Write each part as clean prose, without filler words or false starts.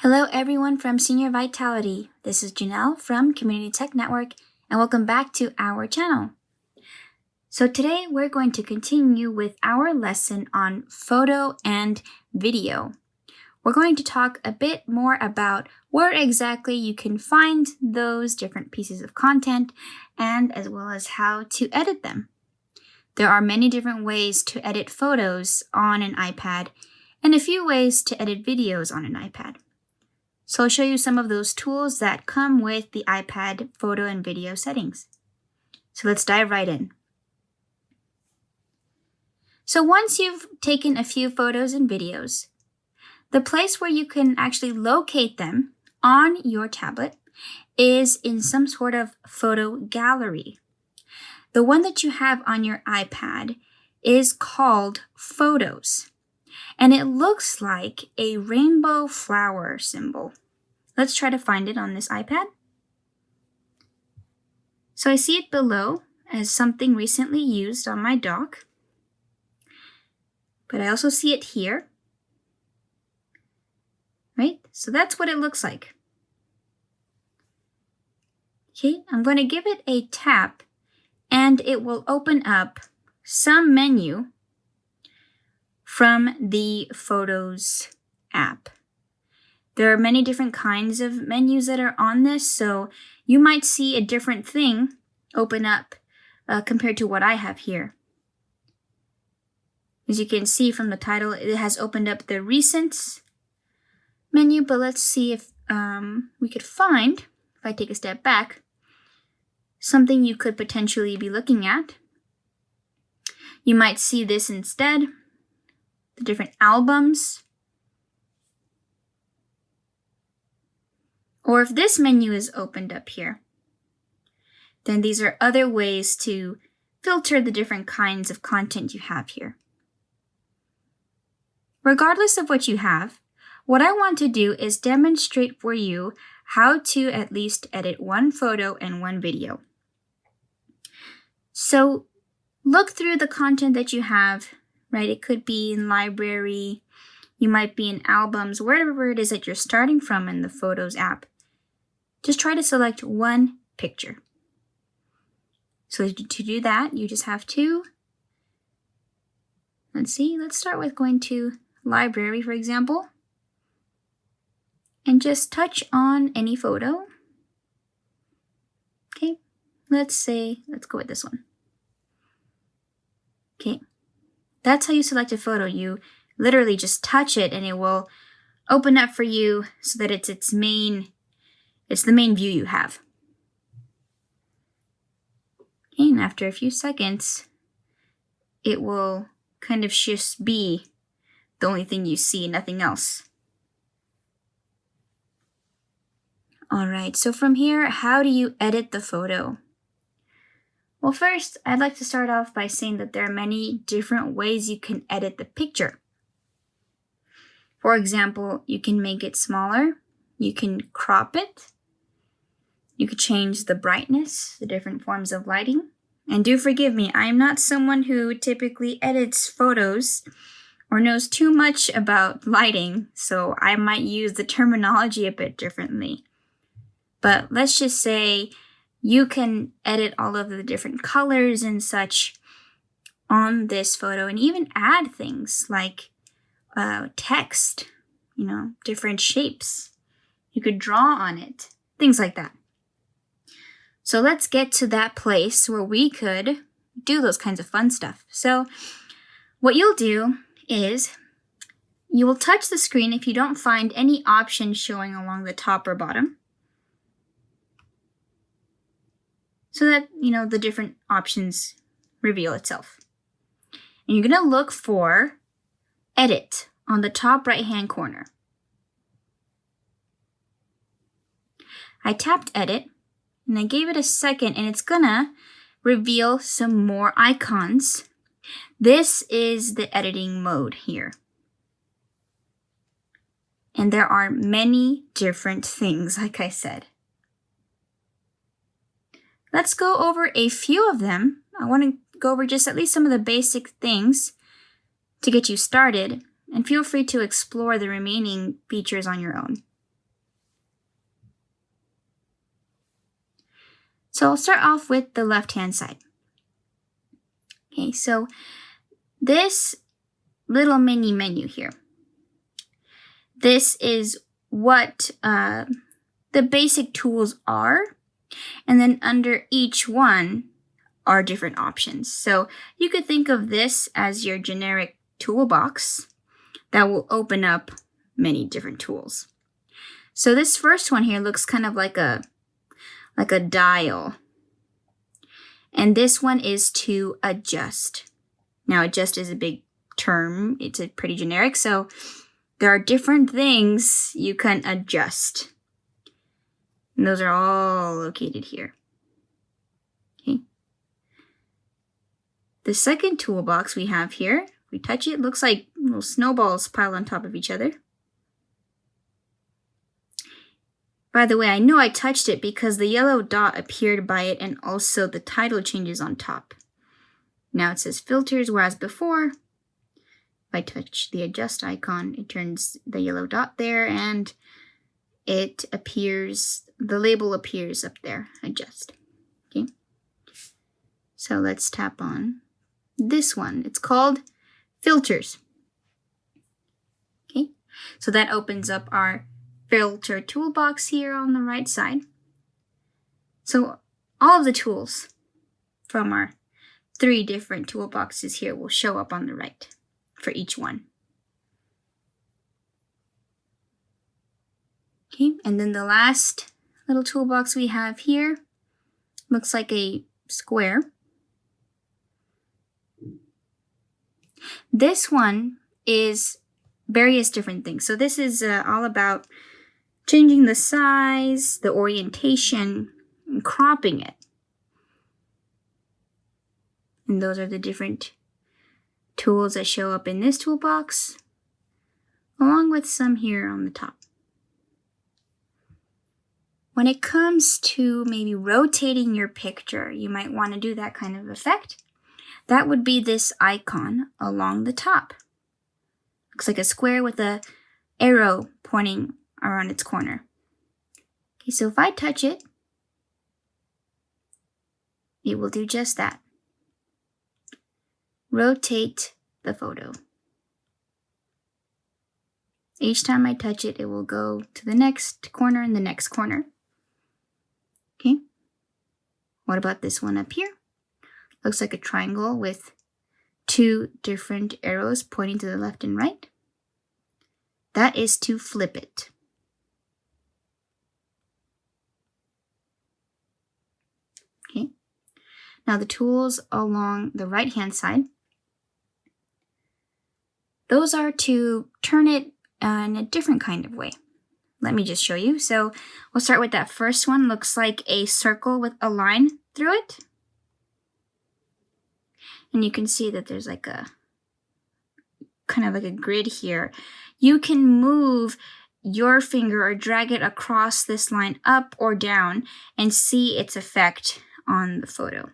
Hello everyone from Senior Vitality. This is Jannell from Community Tech Network and welcome back to our channel. So today we're going to continue with our lesson on photo and video. We're going to talk a bit more about where exactly you can find those different pieces of content and as well as how to edit them. There are many different ways to edit photos on an iPad and a few ways to edit videos on an iPad. So I'll show you some of those tools that come with the iPad photo and video settings. So let's dive right in. So once you've taken a few photos and videos, the place where you can actually locate them on your tablet is in some sort of photo gallery. The one that you have on your iPad is called Photos, and it looks like a rainbow flower symbol. Let's try to find it on this iPad. So I see it below as something recently used on my dock, but I also see it here, right? So that's what it looks like. Okay, I'm going to give it a tap and it will open up some menu from the Photos app. There are many different kinds of menus that are on this, so you might see a different thing open up compared to what I have here. As you can see from the title, it has opened up the Recents menu, but let's see if we could find, if I take a step back, something you could potentially be looking at. You might see this instead, the different albums. Or if this menu is opened up here, then these are other ways to filter the different kinds of content you have here. Regardless of what you have, what I want to do is demonstrate for you how to at least edit one photo and one video. So look through the content that you have, right? It could be in library, you might be in albums, wherever it is that you're starting from in the Photos app. Just try to select one picture. So to do that, you just have to, let's start with going to library, for example, and just touch on any photo. Okay, let's go with this one. Okay, that's how you select a photo. You literally just touch it and it will open up for you so that it's the main view you have. Okay, and after a few seconds, it will kind of just be the only thing you see, nothing else. All right, so from here, how do you edit the photo? Well, first, I'd like to start off by saying that there are many different ways you can edit the picture. For example, you can make it smaller, you can crop it, you could change the brightness, the different forms of lighting. And do forgive me, I am not someone who typically edits photos or knows too much about lighting, so I might use the terminology a bit differently. But let's just say you can edit all of the different colors and such on this photo and even add things like text, different shapes. You could draw on it, things like that. So let's get to that place where we could do those kinds of fun stuff. So what you'll do is you will touch the screen if you don't find any options showing along the top or bottom, so that, the different options reveal itself. And you're going to look for Edit on the top right-hand corner. I tapped Edit, and I gave it a second, and it's gonna reveal some more icons. This is the editing mode here. And there are many different things, like I said. Let's go over a few of them. I want to go over just at least some of the basic things to get you started, and feel free to explore the remaining features on your own. So I'll start off with the left-hand side. Okay, so this little mini menu here, this is what the basic tools are, and then under each one are different options. So you could think of this as your generic toolbox that will open up many different tools. So this first one here looks kind of like a dial. And this one is to adjust. Now, adjust is a big term. It's a pretty generic. So there are different things you can adjust. And those are all located here. Okay. The second toolbox we have here, if we touch it, looks like little snowballs piled on top of each other. By the way, I know I touched it because the yellow dot appeared by it and also the title changes on top. Now it says filters, whereas before, if I touch the adjust icon, it turns the yellow dot there and it appears, the label appears up there, adjust. Okay. So let's tap on this one. It's called filters. Okay. So that opens up our filter toolbox here on the right side. So all of the tools from our 3 different toolboxes here will show up on the right for each one. Okay, and then the last little toolbox we have here looks like a square. This one is various different things. So this is all about changing the size, the orientation, and cropping it. And those are the different tools that show up in this toolbox, along with some here on the top. When it comes to maybe rotating your picture, you might want to do that kind of effect. That would be this icon along the top. Looks like a square with a arrow pointing around its corner. Okay, so if I touch it, it will do just that. Rotate the photo. Each time I touch it, it will go to the next corner and the next corner. Okay. What about this one up here? Looks like a triangle with 2 different arrows pointing to the left and right. That is to flip it. Okay. Now the tools along the right-hand side, those are to turn it in a different kind of way. Let me just show you. So we'll start with that first one. Looks like a circle with a line through it. And you can see that there's like a kind of like a grid here. You can move your finger or drag it across this line up or down and see its effect on the photo.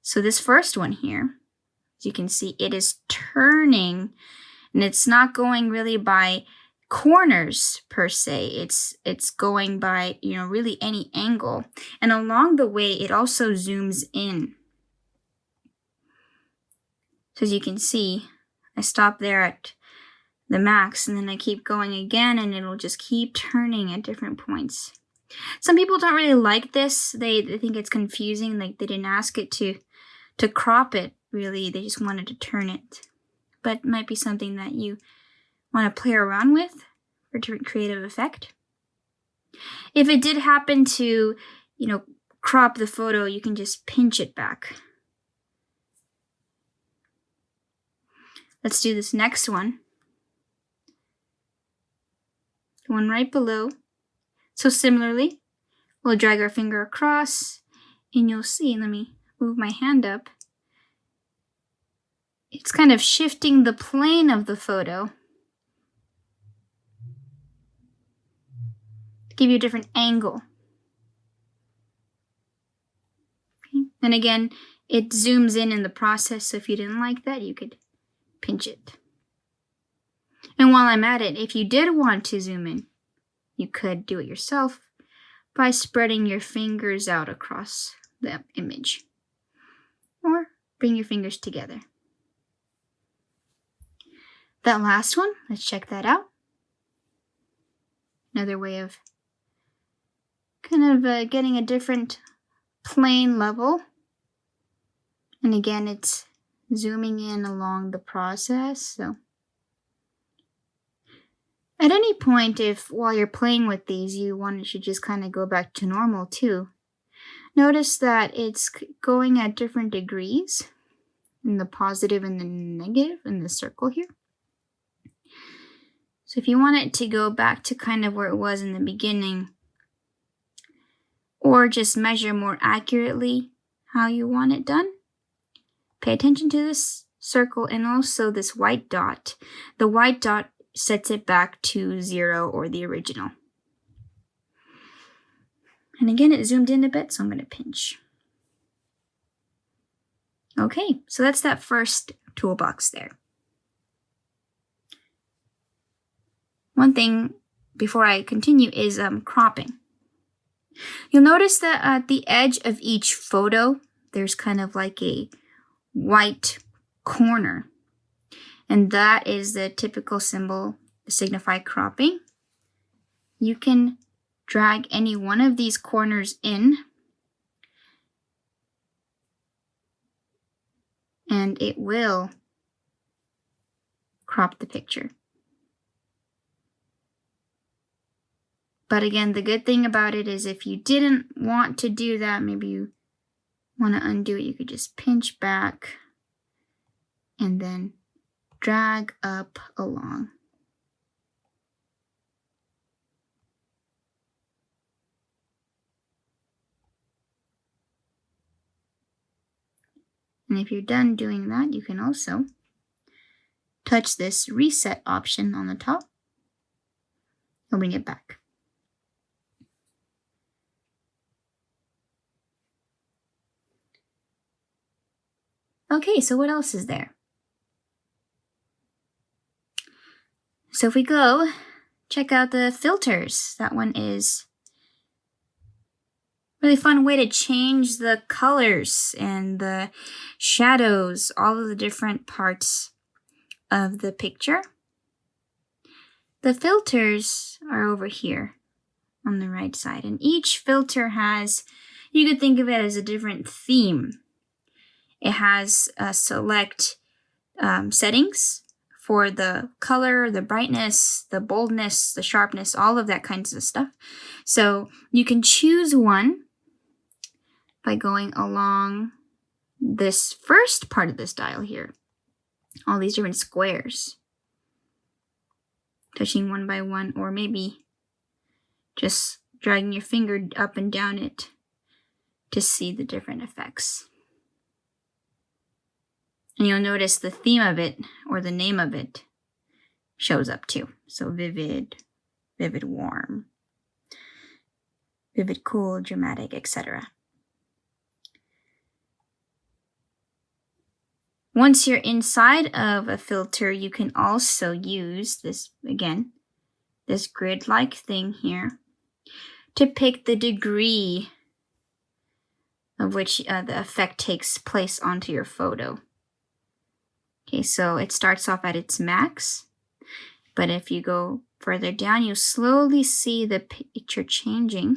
So this first one here, as you can see, it is turning, and it's not going really by corners per se. It's going by, really any angle. And along the way, it also zooms in. So as you can see, I stop there at the max, and then I keep going again, and it'll just keep turning at different points. Some people don't really like this. They think it's confusing, like they didn't ask it to crop it, really. They just wanted to turn it. But it might be something that you want to play around with for different creative effect. If it did happen to, crop the photo, you can just pinch it back. Let's do this next one. The one right below. So similarly, we'll drag our finger across, and you'll see, let me move my hand up. It's kind of shifting the plane of the photo to give you a different angle. Okay. And again, it zooms in the process, so if you didn't like that, you could pinch it. And while I'm at it, if you did want to zoom in, you could do it yourself by spreading your fingers out across the image. Or bring your fingers together. That last one, let's check that out. Another way of kind of getting a different plane level. And again, it's zooming in along the process. So at any point, if while you're playing with these, you should just kind of go back to normal too. Notice that it's going at different degrees in the positive and the negative in the circle here. So if you want it to go back to kind of where it was in the beginning, or just measure more accurately how you want it done, pay attention to this circle and also this white dot. The white dot sets it back to 0 or the original. And again, it zoomed in a bit, so I'm going to pinch. Okay, so that's that first toolbox there. One thing before I continue is cropping. You'll notice that at the edge of each photo, there's kind of like a white corner. And that is the typical symbol to signify cropping. You can drag any one of these corners in, and it will crop the picture. But again, the good thing about it is if you didn't want to do that, maybe you want to undo it, you could just pinch back and then drag up along. And if you're done doing that, you can also touch this reset option on the top. I'll bring it back. Okay, so what else is there? So if we go, check out the filters. That one is a really fun way to change the colors and the shadows, all of the different parts of the picture. The filters are over here on the right side, and each filter has, you could think of it as a different theme. It has select settings for the color, the brightness, the boldness, the sharpness, all of that kinds of stuff. So you can choose one by going along this first part of this dial here. All these different squares. Touching one by one, or maybe just dragging your finger up and down it to see the different effects. And you'll notice the theme of it, or the name of it, shows up too. So vivid, vivid warm, vivid cool, dramatic, etc. Once you're inside of a filter, you can also use this, again, this grid-like thing here to pick the degree of which the effect takes place onto your photo. Okay, so it starts off at its max, but if you go further down, you slowly see the picture changing.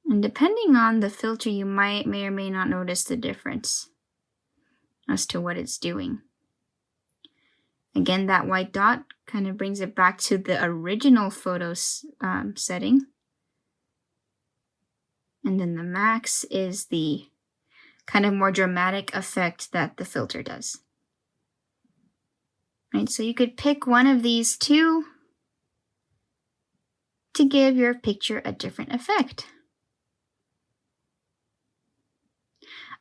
And depending on the filter, you may or may not notice the difference as to what it's doing. Again, that white dot kind of brings it back to the original photo setting. And then the max is the kind of more dramatic effect that the filter does. Right, so you could pick one of these two to give your picture a different effect.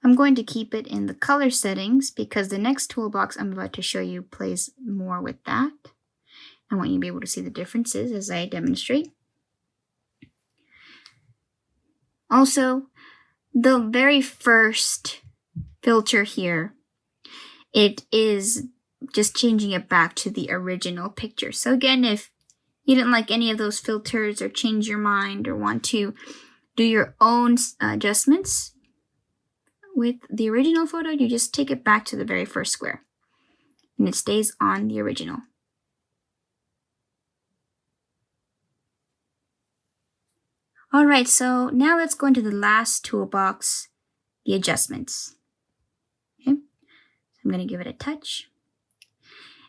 I'm going to keep it in the color settings because the next toolbox I'm about to show you plays more with that. I want you to be able to see the differences as I demonstrate. Also, the very first filter here, it is just changing it back to the original picture. So again, if you didn't like any of those filters or change your mind or want to do your own adjustments with the original photo, you just take it back to the very first square and it stays on the original. All right, so now let's go into the last toolbox, the adjustments. Okay, so I'm going to give it a touch.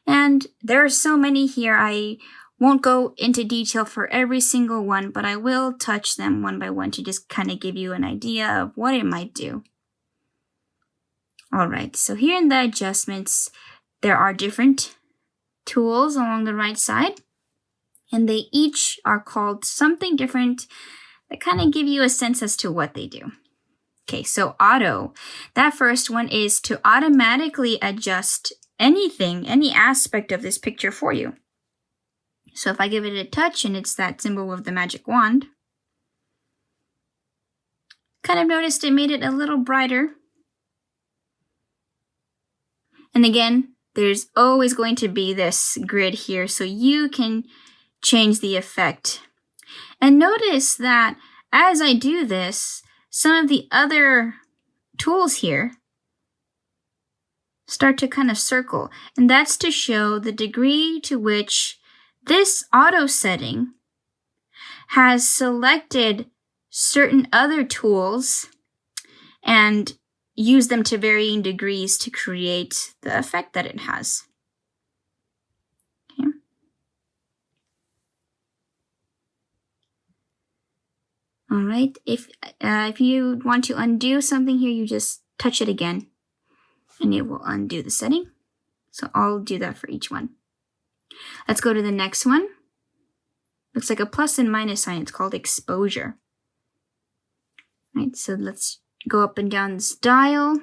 And there are so many here. I won't go into detail for every single one, but I will touch them one by one to just kind of give you an idea of what it might do. All right, so here in the adjustments, there are different tools along the right side, and they each are called something different that kind of give you a sense as to what they do. Okay, so auto, that first one is to automatically adjust anything, any aspect of this picture for you. So if I give it a touch and it's that symbol of the magic wand, kind of noticed it made it a little brighter. And again, there's always going to be this grid here, so you can change the effect. And notice that as I do this, some of the other tools here start to kind of circle. And that's to show the degree to which this auto setting has selected certain other tools and used them to varying degrees to create the effect that it has. Okay. All right, if you want to undo something here, you just touch it again and it will undo the setting. So I'll do that for each one. Let's go to the next one. Looks like a plus and minus sign. It's called exposure. All right, so let's go up and down this dial.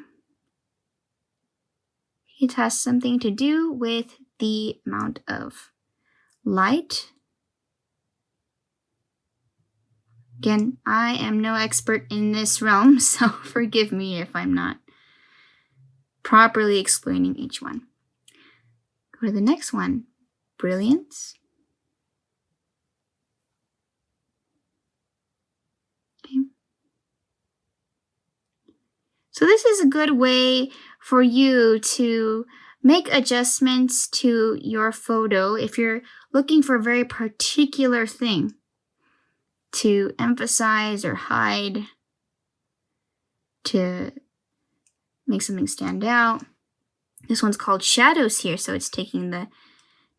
It has something to do with the amount of light. Again, I am no expert in this realm, so forgive me if I'm not properly explaining each one. Go to the next one, brilliance. Okay. So this is a good way for you to make adjustments to your photo if you're looking for a very particular thing to emphasize or hide, to make something stand out. This one's called shadows here, so it's taking the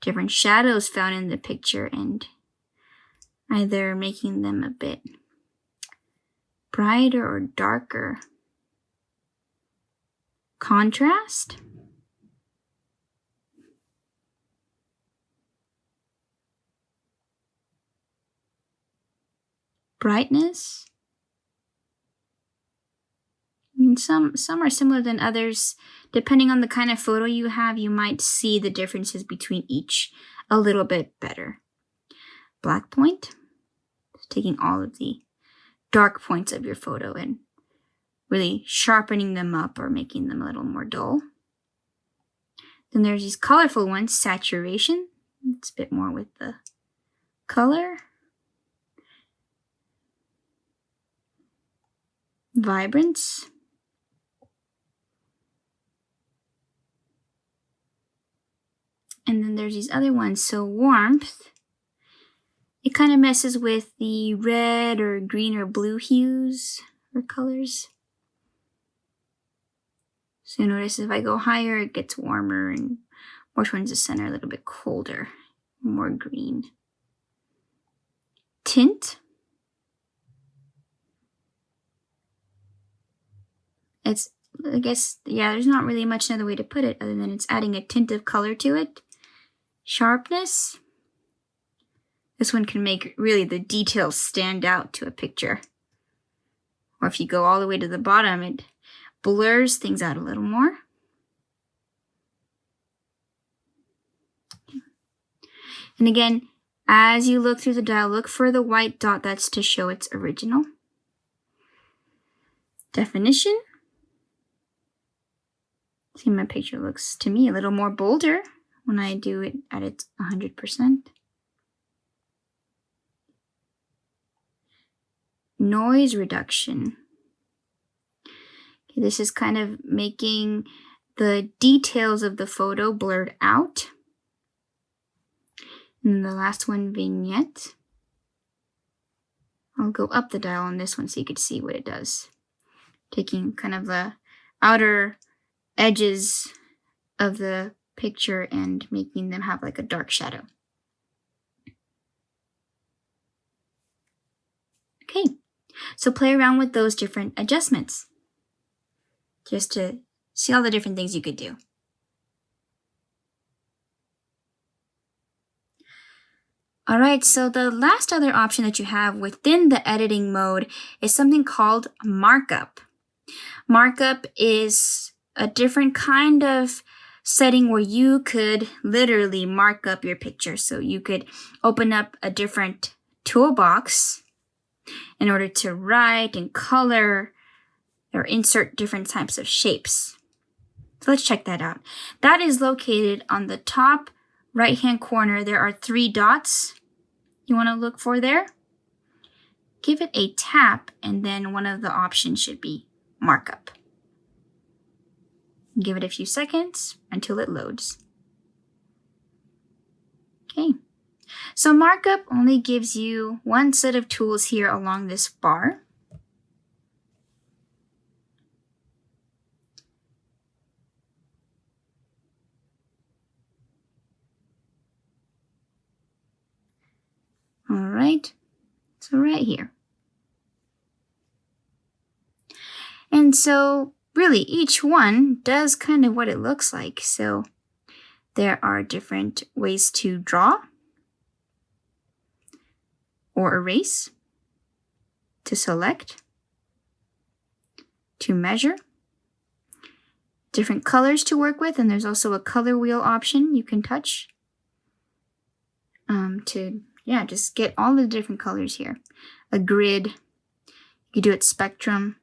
different shadows found in the picture and either making them a bit brighter or darker. Contrast. Brightness. I mean, some are similar than others. Depending on the kind of photo you have, you might see the differences between each a little bit better. Black point. Taking all of the dark points of your photo and really sharpening them up or making them a little more dull. Then there's these colorful ones, saturation. It's a bit more with the color. Vibrance. And then there's these other ones, so warmth. It kind of messes with the red or green or blue hues or colors. So you notice if I go higher, it gets warmer, and more towards the center, a little bit colder, more green. Tint. It's, I guess, yeah, there's not really much another way to put it other than it's adding a tint of color to it. Sharpness. This one can make really the details stand out to a picture. Or if you go all the way to the bottom, it blurs things out a little more. And again, as you look through the dial, look for the white dot. That's to show it's original. Definition. See, my picture looks to me a little more bolder when I do it at its 100%. noise reduction. Okay, this is kind of making the details of the photo blurred out. And the last one, vignette. I'll go up the dial on this one so you can see what it does. Taking kind of the outer edges of the picture and making them have like a dark shadow. Okay, so play around with those different adjustments just to see all the different things you could do. All right, so the last other option that you have within the editing mode is something called Markup. Markup is a different kind of setting where you could literally mark up your picture. So you could open up a different toolbox in order to write and color or insert different types of shapes. So let's check that out. That is located on the top right-hand corner. There are 3 dots you want to look for there. Give it a tap, and then one of the options should be Markup. Give it a few seconds until it loads. Okay, so Markup only gives you one set of tools here along this bar. All right, so right here. And so really each one does kind of what it looks like. So there are different ways to draw or erase, to select, to measure, different colors to work with, and there's also a color wheel option you can touch to just get all the different colors here. A grid, you could do it spectrum,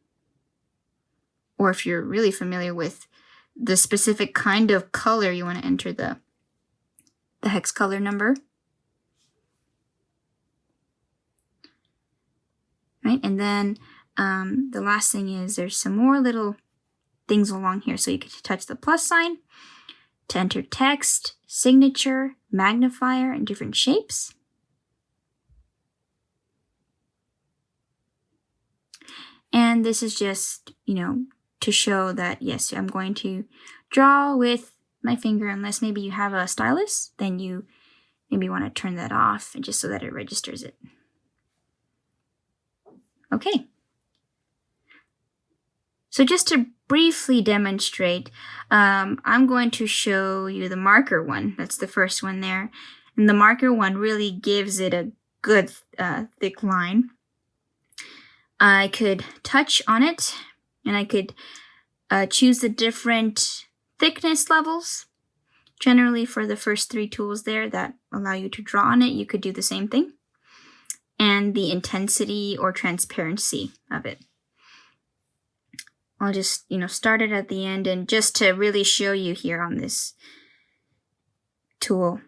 or if you're really familiar with the specific kind of color you want to enter the hex color number. Right, and then the last thing is there's some more little things along here. So you can touch the plus sign to enter text, signature, magnifier, and different shapes. And this is just, to show that, yes, I'm going to draw with my finger, unless maybe you have a stylus, then you maybe want to turn that off and just so that it registers it. Okay. So just to briefly demonstrate, I'm going to show you the marker one. That's the first one there. And the marker one really gives it a good thick line. I could touch on it, and I could choose the different thickness levels. Generally, for the first 3 tools there that allow you to draw on it, you could do the same thing. And the intensity or transparency of it. I'll just, start it at the end, and just to really show you here on this tool,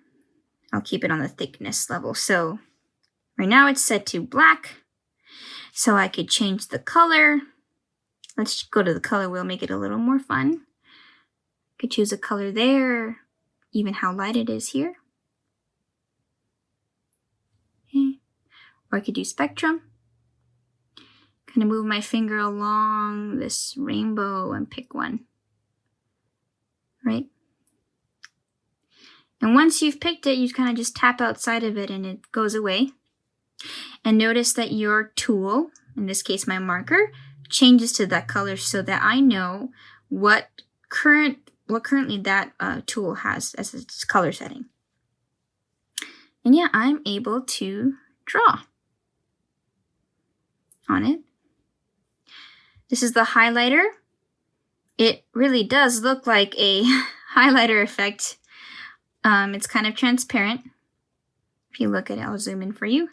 I'll keep it on the thickness level. So right now it's set to black. So I could change the color. Let's go to the color wheel, make it a little more fun. Could choose a color there, even how light it is here. Okay. Or I could do spectrum. Kind of move my finger along this rainbow and pick one. Right? And once you've picked it, you kind of just tap outside of it and it goes away. And notice that your tool, in this case my marker, changes to that color so that I know what currently that tool has as its color setting. And yeah, I'm able to draw on it. This is the highlighter. It really does look like a highlighter effect. It's kind of transparent. If you look at it, I'll zoom in for you.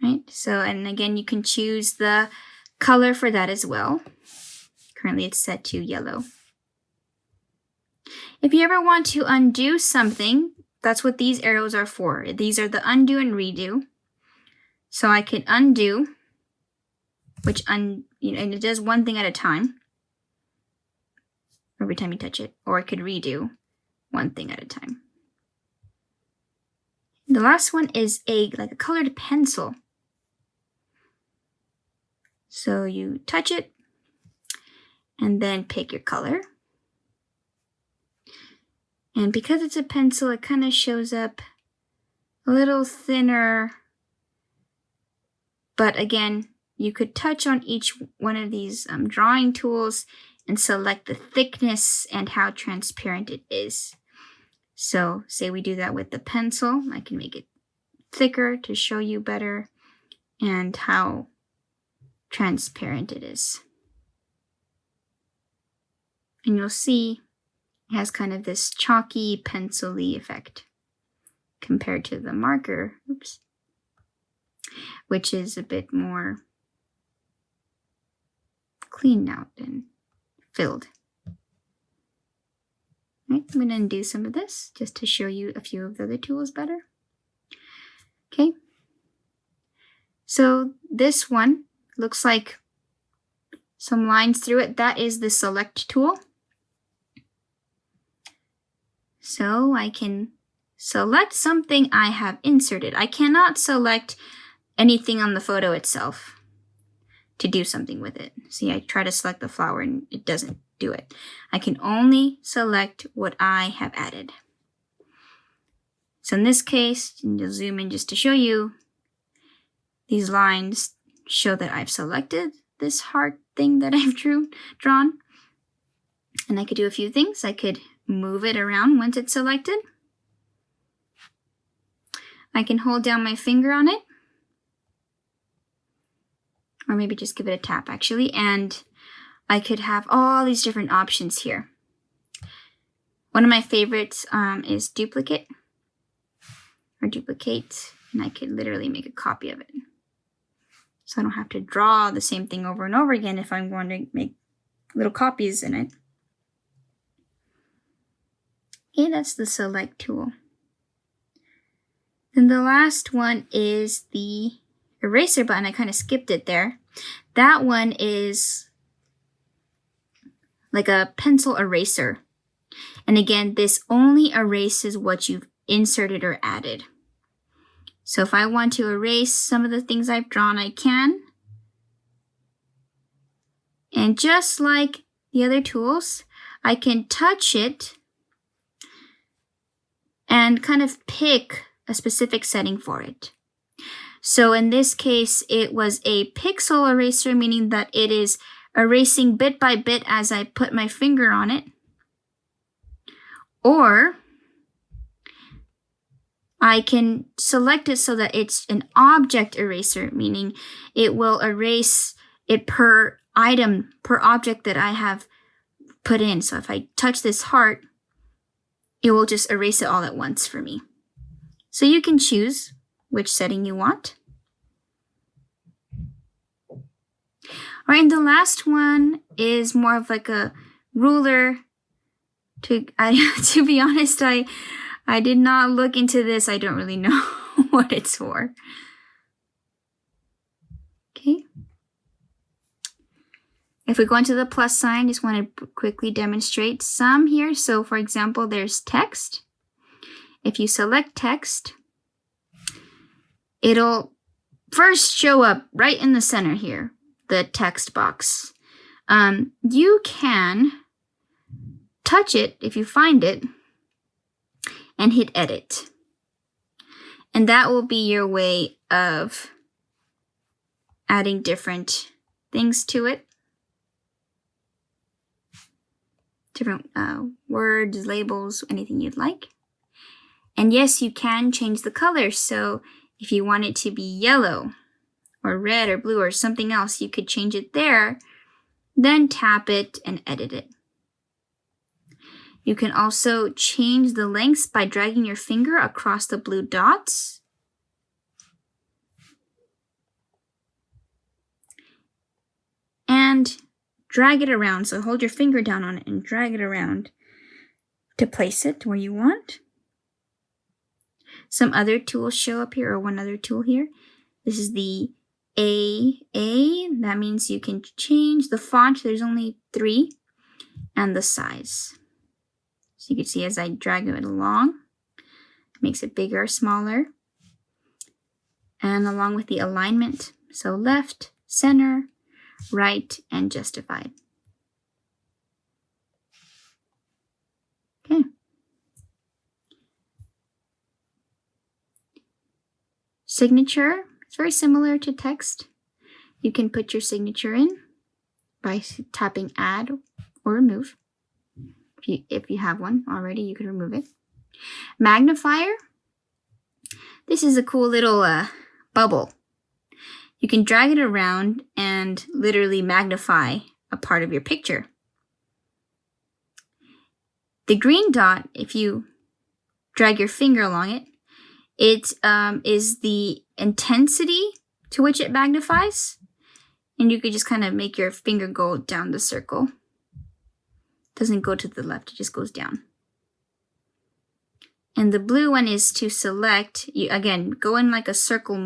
Right, so, and again, you can choose the color for that as well. Currently it's set to yellow. If you ever want to undo something, that's what these arrows are for. These are the undo and redo. So I could undo, and it does one thing at a time every time you touch it, or I could redo one thing at a time. The last one is like a colored pencil. So you touch it and then pick your color. And because it's a pencil, it kind of shows up a little thinner. But again, you could touch on each one of these drawing tools and select the thickness and how transparent it is. So say we do that with the pencil, I can make it thicker to show you better and how transparent it is. And you'll see it has kind of this chalky, pencil-y effect compared to the marker, which is a bit more cleaned out and filled. Right, I'm going to undo some of this just to show you a few of the other tools better. Okay, so this one looks like some lines through it. That is the select tool. So I can select something I have inserted. I cannot select anything on the photo itself to do something with it. See, I try to select the flower and it doesn't do it. I can only select what I have added. So in this case, you'll zoom in just to show you, these lines show that I've selected this heart thing that I've drawn. And I could do a few things. I could move it around once it's selected. I can hold down my finger on it, or maybe just give it a tap actually, and I could have all these different options here. One of my favorites is duplicate, and I could literally make a copy of it. So I don't have to draw the same thing over and over again if I'm going to make little copies in it. Okay, that's the select tool. Then the last one is the eraser button. I kind of skipped it there. That one is like a pencil eraser. And again, this only erases what you've inserted or added. So if I want to erase some of the things I've drawn, I can. And just like the other tools, I can touch it and kind of pick a specific setting for it. So in this case, it was a pixel eraser, meaning that it is erasing bit by bit as I put my finger on it. Or I can select it so that it's an object eraser, meaning it will erase it per item, per object that I have put in. So if I touch this heart, it will just erase it all at once for me. So you can choose which setting you want. All right, and the last one is more of like a ruler. To be honest, I did not look into this. I don't really know what it's for. Okay. If we go into the plus sign, just want to quickly demonstrate some here. So for example, there's text. If you select text, it'll first show up right in the center here, the text box. You can touch it if you find it and hit edit. And that will be your way of adding different things to it. Different words, labels, anything you'd like. And yes, you can change the color. So if you want it to be yellow or red or blue or something else, you could change it there, then tap it and edit it. You can also change the lengths by dragging your finger across the blue dots. And drag it around. So hold your finger down on it and drag it around to place it where you want. Some other tools show up here, or one other tool here. This is the AA. That means you can change the font. There's only 3. And the size. So you can see as I drag it along, it makes it bigger or smaller. And along with the alignment. So left, center, right, and justified. Okay. Signature. It's very similar to text. You can put your signature in by tapping Add or Remove. If you have one already, you can remove it. Magnifier. This is a cool little bubble. You can drag it around and literally magnify a part of your picture. The green dot, if you drag your finger along it, it is the intensity to which it magnifies. And you could just kind of make your finger go down the circle. Doesn't go to the left, it just goes down. And the blue one is to select. You again go in like a circle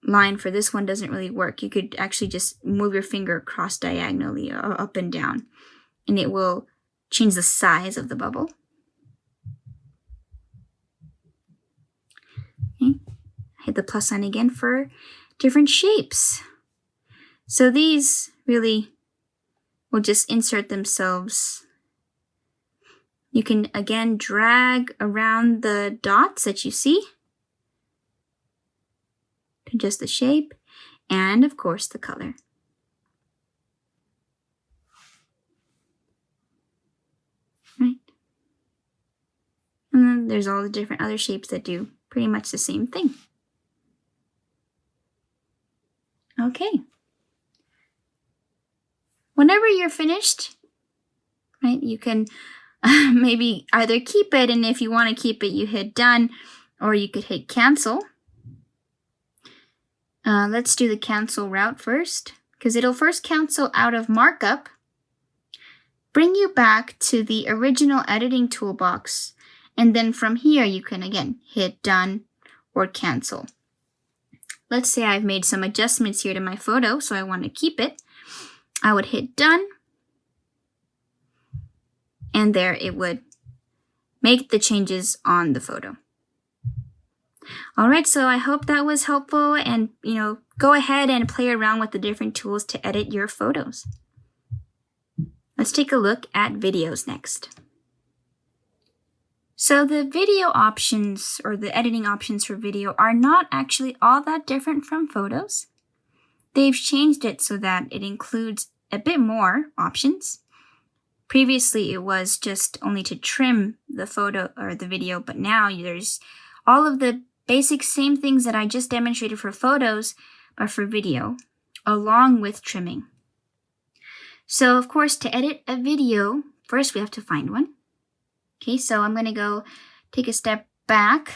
line. For this one doesn't really work. You could actually just move your finger across diagonally or up and down, and it will change the size of the bubble. Okay. Hit the plus sign again for different shapes. So these really will just insert themselves. You can again drag around the dots that you see to adjust the shape and of course the color. Right. And then there's all the different other shapes that do pretty much the same thing. Okay. Whenever you're finished, right, you can maybe either keep it, and if you want to keep it, you hit done, or you could hit cancel. Let's do the cancel route first, because it'll first cancel out of Markup, bring you back to the original editing toolbox, and then from here you can again hit done or cancel. Let's say I've made some adjustments here to my photo, so I want to keep it. I would hit done, and there it would make the changes on the photo. All right, so I hope that was helpful, and go ahead and play around with the different tools to edit your photos. Let's take a look at videos next. So the video options, or the editing options for video, are not actually all that different from photos. They've changed it so that it includes a bit more options. Previously, it was just only to trim the photo or the video, but now there's all of the basic same things that I just demonstrated for photos, but for video, along with trimming. So, of course, to edit a video, first we have to find one. Okay, so I'm going to go take a step back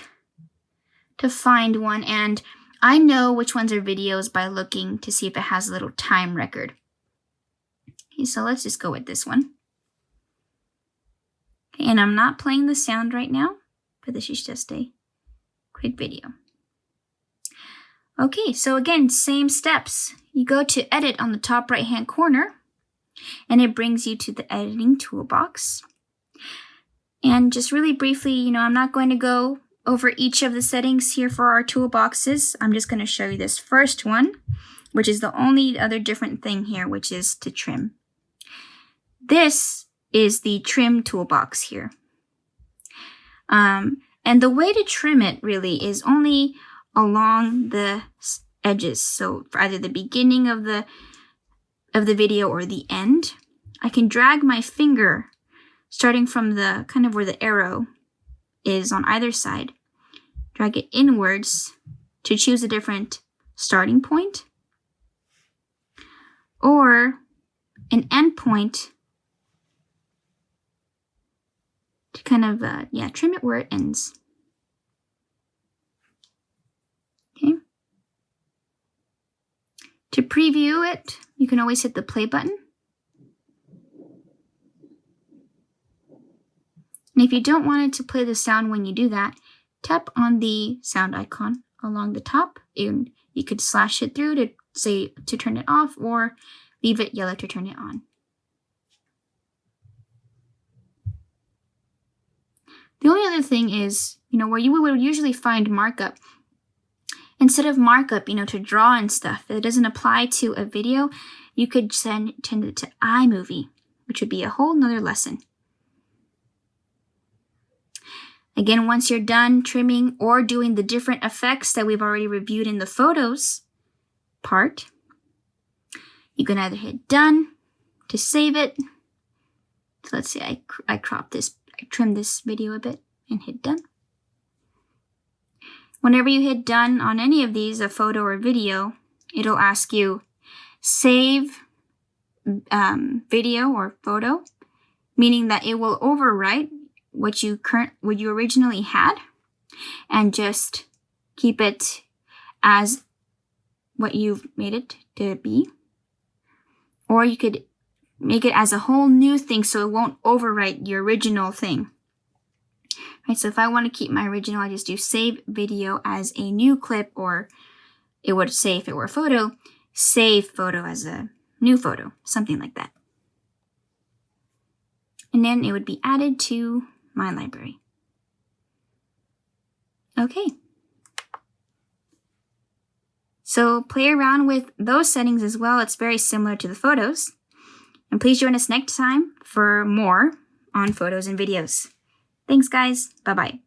to find one, and I know which ones are videos by looking to see if it has a little time record. Okay, so let's just go with this one. Okay, and I'm not playing the sound right now, but this is just a quick video. Okay, so again, same steps. You go to edit on the top right hand corner, and it brings you to the editing toolbox. And just really briefly, I'm not going to go over each of the settings here for our toolboxes. I'm just going to show you this first one, which is the only other different thing here, which is to trim. This is the trim toolbox here. And the way to trim it really is only along the edges. So for either the beginning of the video or the end, I can drag my finger starting from the kind of where the arrow is on either side, drag it inwards to choose a different starting point or an end point to kind of, trim it where it ends. Okay. To preview it, you can always hit the play button. And if you don't want it to play the sound when you do that, tap on the sound icon along the top, and you could slash it through to say to turn it off, or leave it yellow to turn it on. The only other thing is, where you would usually find markup, instead of markup, to draw and stuff, it doesn't apply to a video, you could send it to iMovie, which would be a whole nother lesson. Again, once you're done trimming or doing the different effects that we've already reviewed in the photos part, you can either hit done to save it. So let's say I trimmed this video a bit and hit done. Whenever you hit done on any of these, a photo or video, it'll ask you save video or photo, meaning that it will overwrite what you originally had and just keep it as what you've made it to be. Or you could make it as a whole new thing so it won't overwrite your original thing. Right, so if I want to keep my original, I just do save video as a new clip, or it would say if it were a photo, save photo as a new photo, something like that. And then it would be added to my library. Okay. So play around with those settings as well. It's very similar to the photos. And please join us next time for more on photos and videos. Thanks, guys. Bye-bye.